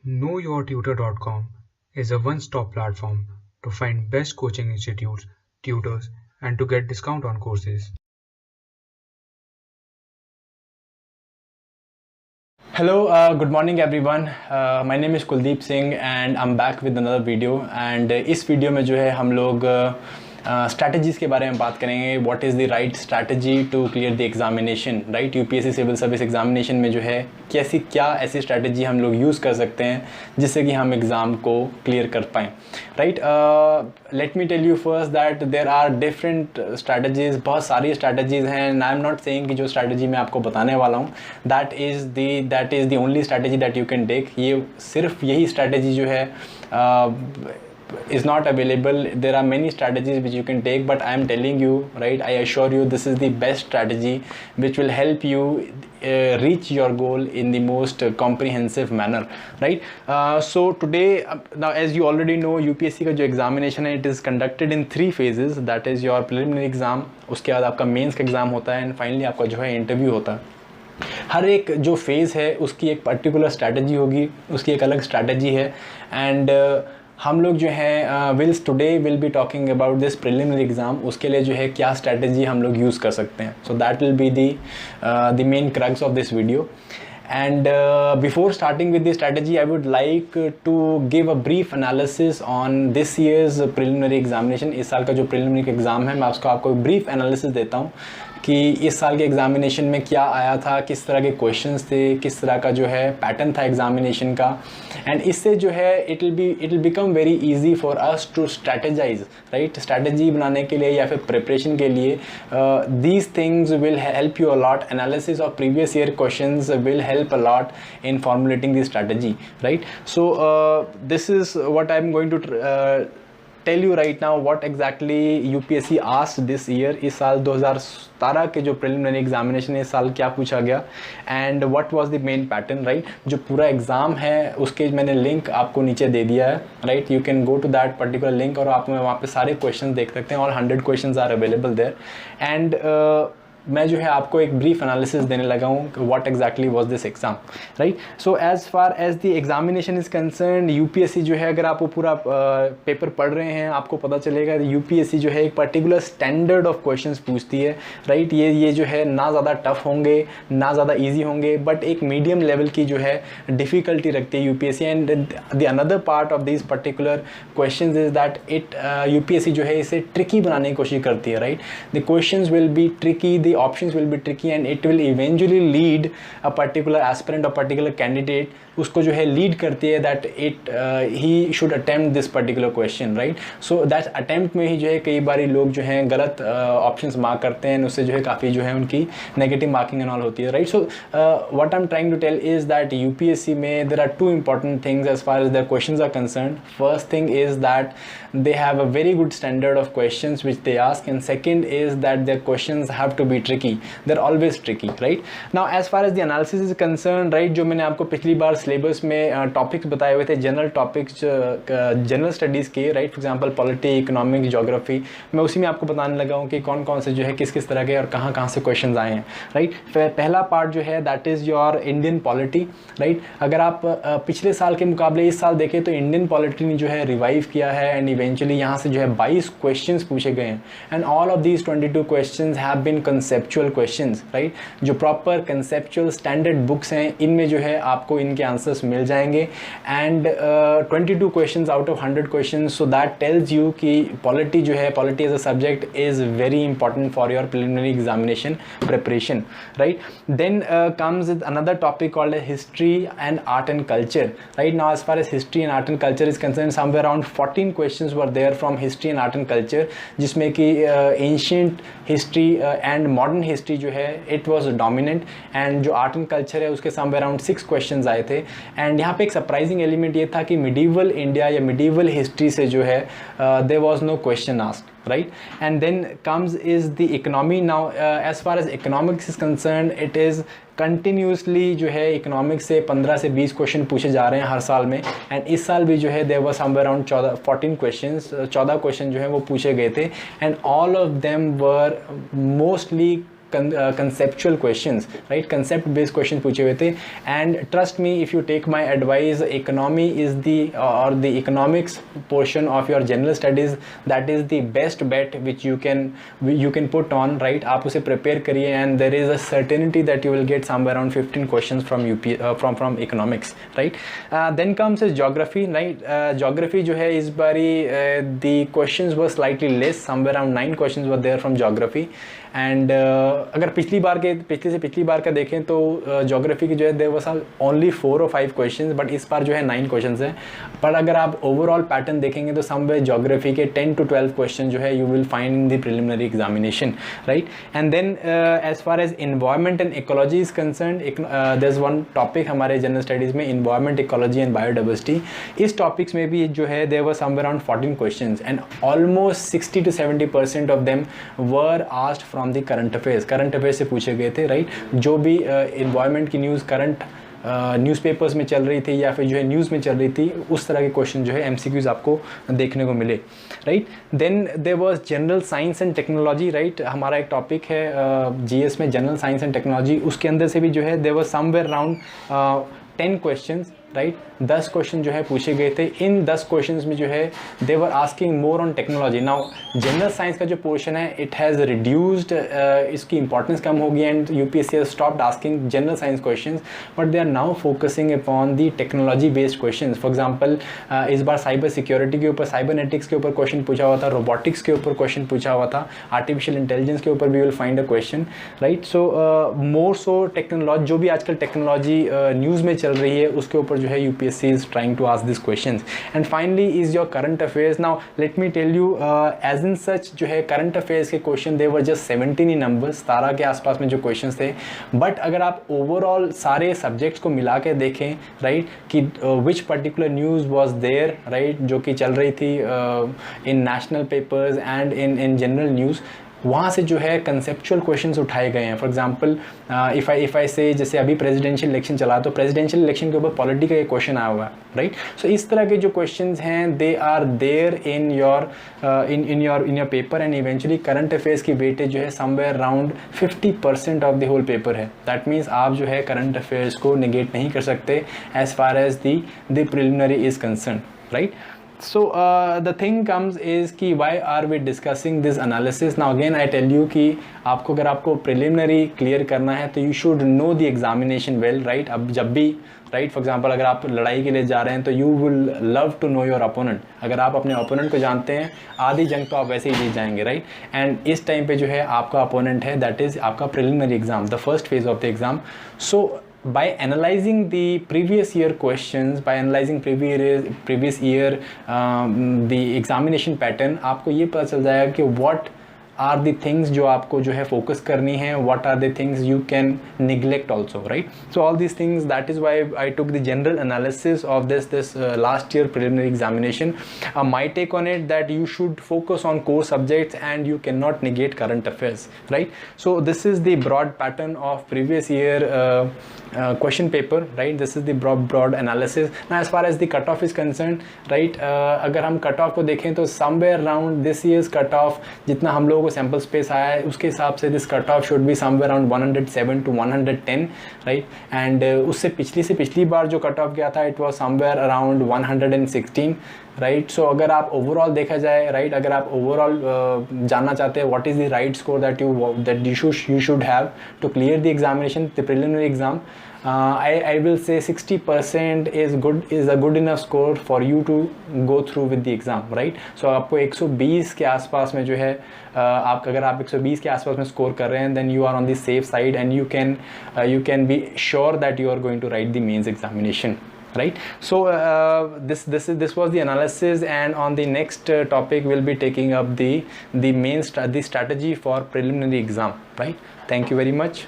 KnowYourTutor.com is a one-stop platform to find best coaching institutes, tutors, and to get discount on courses. Hello, good morning everyone. My name is Kuldeep Singh and I'm back with another video. And इस video में जो है हम लोग strategies के बारे में बात करेंगे. What is the right strategy to clear the examination, right. UPSC civil service examination में जो है क्या ऐसी स्ट्रैटेजी हम लोग यूज़ कर सकते हैं जिससे कि हम एग्ज़ाम को क्लियर कर पाएँ, right. Let me tell you first that there are different strategies. बहुत सारी स्ट्रैटेजीज़ हैं and I am not saying कि जो स्ट्रैटेजी मैं आपको बताने वाला हूँ that is the only strategy that you can take. ये सिर्फ यही स्ट्रैटेजी जो है is not available. There are many strategies which you can take, but I am telling you, right, I assure you this is the best strategy which will help you reach your goal in the most comprehensive manner, right. So today, now as you already know, UPSC का जो examination है, it is conducted in 3 phases. That is your preliminary exam, उसके बाद आपका mains का exam होता है, and finally आपका जो है इंटरव्यू होता है. हर एक जो फेज़ है उसकी एक पर्टिकुलर स्ट्रैटेजी होगी, उसकी एक अलग स्ट्रैटेजी है. एंड हम लोग जो है today will be talking about this preliminary exam. उसके लिए जो है क्या स्ट्रैटेजी हम लोग यूज़ कर सकते हैं. So that will be the main crux of this video. And before starting with the strategy, I would like to give a brief analysis on this year's preliminary examination. इस साल का जो preliminary exam है, मैं आपको brief analysis देता हूँ कि इस साल के एग्जामिनेशन में क्या आया था, किस तरह के क्वेश्चंस थे, किस तरह का जो है पैटर्न था एग्जामिनेशन का. एंड इससे जो है it will become very easy for us to strategize, right. Strategy बनाने के लिए या फिर प्रिपरेशन के लिए these things will help you a lot. Analysis of previous year questions will help a lot in formulating the strategy, right. So this is what I am going to tell you right now what exactly UPSC asked this year. इस साल 2017 के जो preliminary examination है इस साल क्या पूछा गया and what was the main pattern, right. जो पूरा एग्ज़ाम है उसके मैंने लिंक आपको नीचे दे दिया है, right. You can go to that particular link और आप वहाँ पे सारे क्वेश्चन देख सकते हैं. All 100 question are available there. And मैं जो है आपको एक ब्रीफ एनालिसिस देने लगा हूँ what exactly was this exam, right. So as far as the examination is concern, UPSC जो है अगर आप वो पूरा पेपर पढ़ रहे हैं आपको पता चलेगा यूपीएससी जो है एक पर्टिकुलर स्टैंडर्ड ऑफ क्वेश्चंस पूछती है, राइट. ये जो है ना ज़्यादा टफ होंगे ना ज़्यादा ईजी होंगे, बट एक मीडियम लेवल की जो है डिफ़िकल्टी रखती है UPSC. And the another part of this particular question is that UPSC जो है इसे ट्रिकी बनाने की कोशिश करती है, right. The questions will be tricky, the options will be tricky and it will eventually lead a particular aspirant or particular candidate उसको जो है लीड करती है that he should attempt this particular question, right. So that attempt में ही जो है कई बार लोग जो हैं गलत ऑप्शंस मार्क करते हैं, उससे जो है काफ़ी जो है उनकी नेगेटिव मार्किंग एंड ऑल होती है, right. So what I am trying to tell is that UPSC में there are 2 important things as far as there questions are concern. First thing is that they have a very good standard of questions which they ask, and second is that their questions have to be tricky. They're always tricky, right. Now as far as the analysis is concerned, right, जो मैंने आपको पिछली बार syllabus में topics बताए हुए थे, general topics general studies के, right. For example polity, economics, geography, मैं उसी में आपको बताने लगा हूँ कि कौन कौन से जो है किस किस तरह के और कहाँ से क्वेश्चन आए हैं, राइट. पहला पार्ट जो है that is your Indian polity, right. अगर आप पिछले साल के मुकाबले इस साल देखें तो इंडियन पॉलिटी ने जो है रिवाइव किया है एंड इवेंचुअली यहाँ से जो है 22 क्वेश्चंस पूछे गए हैं. And all of these 22 questions have been conceptual questions, right. जो प्रॉपर कंसेप्चुअल स्टैंडर्ड बुक्स हैं इनमें जो है आपको इनके आंसर्स मिल जाएंगे. And 22 questions out of 100 questions. So that tells you कि पॉलिटी जो है, polity as a subject is very important for your preliminary examination preparation, right. Then comes another topic called history and art and culture, right. Now as far as history and art and culture is concern, somewhere around 14 questions were there from history and art and culture, जिसमें कि ancient history and modern history जो है it was dominant. And जो art and culture है उसके somewhere around 6 questions आए थे. And यहाँ पे एक सरप्राइजिंग एलिमेंट ये था कि मिडीवल इंडिया या मिडीवल हिस्ट्री से जो है there was no question asked, right. And then comes is the economy. Now as far as economics is concerned, it is continuously जो है इकोनॉमिक्स से 15 से 20 क्वेश्चन पूछे जा रहे हैं हर साल में. एंड इस साल भी जो है there was somewhere around 14 question जो है वो पूछे गए थे. And all of them were mostly conceptual questions, right? Concept based questions पूछे हुए थे. And trust me, if you take my advice, economy is the economics portion of your general studies, that is the best bet which you can put on, right? आप उसे prepare करिए, and there is a certainty that you will get somewhere around 15 questions from from economics, right? Then comes is geography, right? Geography जो है इस बारी the questions were slightly less, somewhere around 9 questions were there from geography. And अगर पिछली बार का देखें तो geography की जो है देयर वाज ओनली 4 और 5 क्वेश्चंस, बट इस बार जो है 9 क्वेश्चंस हैं. पर अगर आप ओवरऑल पैटर्न देखेंगे तो समवेयर ज्योग्राफी के 10 to 12 क्वेश्चन जो है you will find in the preliminary examination, right? And then as far as environment and ecology is concern, there is one topic हमारे जनरल स्टडीज़ में, इन्वायरमेंट, इकोलॉजी एंड बायोडाइवर्सिटी. इस topics में भी जो है there was somewhere around 14 questions, and almost 60 to 70% of them were asked from the current affairs से पूछे गए थे, राइट? जो भी इन्वायरमेंट की न्यूज़ करंट न्यूज़पेपर्स में चल रही थी या फिर जो है न्यूज़ में चल रही थी, उस तरह के क्वेश्चन जो है एमसीक्यूज़ आपको देखने को मिले, right? Then there was general science and technology, right? हमारा एक टॉपिक है जीएस में जनरल साइंस एंड टेक्नोलॉजी, उसके अंदर से भी जो है there was somewhere around 10 questions, right? 10 question जो है पूछे गए थे. इन 10 क्वेश्चंस में जो है they were asking more on technology. Now general science का जो पोर्शन है इट हैज़ रिड्यूस्ड, इसकी इंपॉर्टेंस कम होगी, and UPSC has stopped asking general science questions, but they are now focusing upon the technology based questions. For example इस बार cyber security के ऊपर, साइबरनेटिक्स के ऊपर क्वेश्चन पूछा हुआ था, रोबोटिक्स के ऊपर क्वेश्चन पूछा हुआ था, आर्टिफिशियल इंटेलिजेंस के ऊपर भी will find a question, right? So more so technology, जो भी आजकल टेक्नोलॉजी न्यूज़ में चल रही है उसके ऊपर जो है UPSC is trying to ask these questions. And finally is your current affairs. Now let me tell you, as in such जो है current affairs के question they were just 17 in numbers, 17 के आसपास में जो questions थे. But अगर आप overall सारे subjects को मिला के देखें, right, कि which particular news was there, right, जो कि चल रही थी in national papers and in general news, वहाँ से जो है कंसेप्चुअल क्वेश्चंस उठाए गए हैं. फॉर एग्जांपल इफ़ आई से, जैसे अभी प्रेसिडेंशियल इलेक्शन चला तो प्रेसिडेंशियल इलेक्शन के ऊपर पॉलिटी का एक क्वेश्चन आया हुआ है, राइट? सो इस तरह के जो क्वेश्चंस हैं they are there in your paper, and eventually current affairs की वेटेज जो है somewhere around 50% of the whole paper है. दैट मीन्स आप जो है करंट अफेयर्स को निगेट नहीं कर सकते as far as the preliminary is concern, right? So the thing comes is कि why are we discussing this analysis? Now again I tell you कि आपको अगर आपको preliminary clear करना है तो you should know the examination well, right? अब जब भी, right, for example अगर आप लड़ाई के लिए जा रहे हैं तो you will love to know your opponent. अगर आप अपने opponent को जानते हैं, आधी जंग तो आप वैसे ही जीत जाएंगे, right? And इस टाइम पे जो है आपका opponent है, that is आपका preliminary exam, the first phase of the exam. So by analyzing the previous year questions, by analyzing previous year the examination pattern, आपको ये पता चल जाएगा कि what are the things जो आपको जो है focus करनी है, what are the things you can neglect also, right? So all these things, that is why I took the general analysis of this last year preliminary examination. My take on it that you should focus on core subjects and you cannot negate current affairs, right? So this is the broad pattern of previous year question paper, right? This is the broad analysis. Now as far as the cutoff is concerned, right, अगर हम cutoff को देखें तो somewhere around this year's cutoff, जितना हम लोगों को sample space आया है उसके हिसाब से this cut off should be somewhere around 107 to 110, right? And उससे पिछली बार जो कट ऑफ गया था it was somewhere around 116, right? So अगर आप ओवरऑल देखा जाए, राइट, अगर आप ओवरऑल जानना चाहते हैं what is the right score that you should have to clear the examination, the preliminary exam, I will say 60% is a good enough score for you to go through with the exam, right? So आपको 120 के आसपास में जो है अगर आप 120 के आसपास में स्कोर कर रहे हैं then you are on the safe side and you can be sure that you are going to write the mains examination, right? So this was the analysis, and on the next topic we'll be taking up the strategy for preliminary exam, right? Thank you very much.